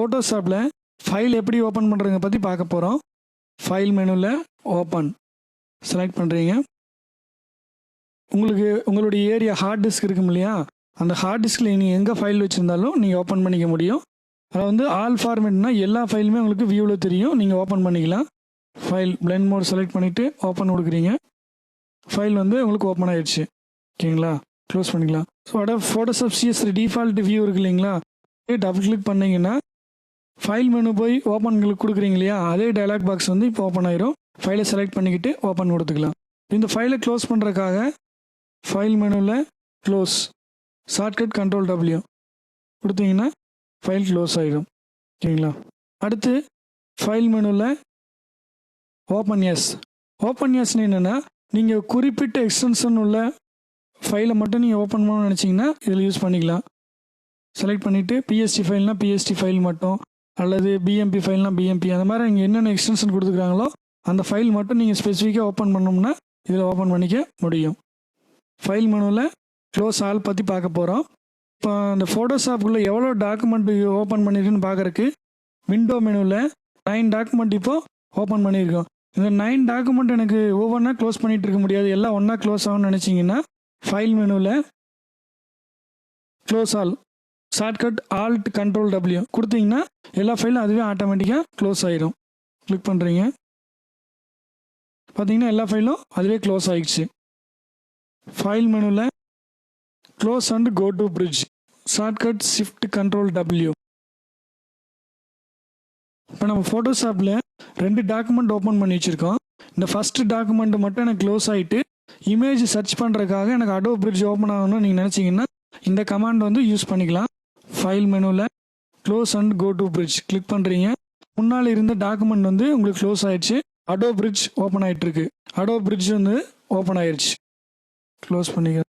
ஃபோட்டோஷாப்பில் file எப்படி open பண்ணுறதுங்க பற்றி பார்க்க போகிறோம். ஃபைல் மெனுவில் ஓப்பன் செலக்ட் பண்ணுறீங்க. உங்களுடைய ஏரியா ஹார்ட் டிஸ்க் இருக்கும் இல்லையா, அந்த ஹார்ட் டிஸ்கில் நீங்கள் எங்கே ஃபைல் வச்சுருந்தாலும் நீங்கள் ஓப்பன் பண்ணிக்க முடியும். அதை வந்து ஆல் ஃபார்மேட்னா எல்லா ஃபைலுமே உங்களுக்கு வியூவில் தெரியும், நீங்கள் ஓப்பன் பண்ணிக்கலாம். ஃபைல் பிளெண்ட் மோட் செலக்ட் பண்ணிவிட்டு ஓப்பன் கொடுக்குறீங்க. ஃபைல் வந்து உங்களுக்கு ஓப்பன் ஆகிடுச்சு. ஓகேங்களா, க்ளோஸ் பண்ணிக்கலாம். So Photoshop CS3 default view இருக்கு இல்லைங்களா, டபுள் கிளிக் பண்ணிங்கன்னா ஃபைல் மெனு போய் ஓப்பன் கொடுக்குறீங்க இல்லையா, அதே டயலாக் பாக்ஸ் வந்து இப்போ ஓப்பன் ஆயிரும். ஃபைலை செலக்ட் பண்ணிக்கிட்டு ஓப்பன் கொடுத்துக்கலாம். இந்த ஃபைலை க்ளோஸ் பண்ணுறதுக்காக ஃபைல் மெனுவில் க்ளோஸ் ஷார்ட்கட் Ctrl+W கொடுத்தீங்கன்னா ஃபைல் க்ளோஸ் ஆகிடும். ஓகேங்களா, அடுத்து ஃபைல் மெனுவில் ஓப்பன் எஸ்ன்னு என்னென்னா, நீங்கள் குறிப்பிட்ட எக்ஸ்டென்ஷன் உள்ள ஃபைலை மட்டும் நீங்கள் ஓப்பன் பண்ணணும்னு நினச்சிங்கன்னா இதில் யூஸ் பண்ணிக்கலாம். செலக்ட் பண்ணிவிட்டு பிஎஸ்டி ஃபைல்னால் பிஎஸ்டி ஃபைல் மட்டும், அல்லது பிஎம்பி ஃபைல்னால் பிஎம்பி, அந்த மாதிரி நீங்கள் என்னென்ன எக்ஸ்டென்ஷன் கொடுத்துருக்காங்களோ அந்த ஃபைல் மட்டும் நீங்கள் ஸ்பெசிஃபிக்காக ஓப்பன் பண்ணோம்னா இதில் ஓப்பன் பண்ணிக்க முடியும். ஃபைல் மெனுவில் க்ளோஸ் ஆல் பற்றி பார்க்க போகிறோம். இப்போ அந்த ஃபோட்டோஷாப்புக்குள்ளே எவ்வளோ டாக்குமெண்ட் ஓப்பன் பண்ணியிருக்குன்னு பார்க்குறக்கு விண்டோ மெனுவில் 9 டாக்குமெண்ட் இப்போது ஓப்பன் பண்ணியிருக்கோம். இந்த 9 டாக்குமெண்ட் எனக்கு ஒவ்வொன்றா க்ளோஸ் பண்ணிகிட்டு இருக்க முடியாது, எல்லாம் ஒன்றா க்ளோஸ் ஆகும்னு நினச்சிங்கன்னா ஃபைல் மெனுவில் close all shortcut Alt Ctrl+W கொடுத்தீங்கன்னா எல்லா ஃபைலும் அதுவே ஆட்டோமேட்டிக்காக க்ளோஸ் ஆகிடும். கிளிக் பண்ணுறீங்க, பார்த்தீங்கன்னா எல்லா ஃபைலும் அதுவே க்ளோஸ் ஆகிடுச்சு. ஃபைல் மெனுவில் close and go to bridge shortcut Shift Ctrl+W. இப்போ நம்ம ஃபோட்டோஷாப்பில் 2 டாக்குமெண்ட் ஓப்பன் பண்ணி வச்சுருக்கோம். இந்த ஃபஸ்ட்டு டாக்குமெண்ட் மட்டும் எனக்கு க்ளோஸ் ஆகிட்டு இமேஜ் சர்ச் பண்ணுறதுக்காக எனக்கு அடோப் பிரிட்ஜ் ஓப்பன் ஆகணும்னு நீங்கள் நினச்சிங்கன்னா இந்த கமாண்ட் வந்து யூஸ் பண்ணிக்கலாம். ஃபைல் மெனுவில் close and go to bridge click பண்ணுறீங்க. முன்னால் இருந்த டாக்குமெண்ட் வந்து உங்களுக்கு க்ளோஸ் ஆகிடுச்சு, அடோப் பிரிட்ஜ் ஓப்பன் ஆகிட்டுருக்கு. அடோப் பிரிட்ஜ் வந்து ஓப்பன் ஆயிடுச்சு. க்ளோஸ் பண்ணிக்க.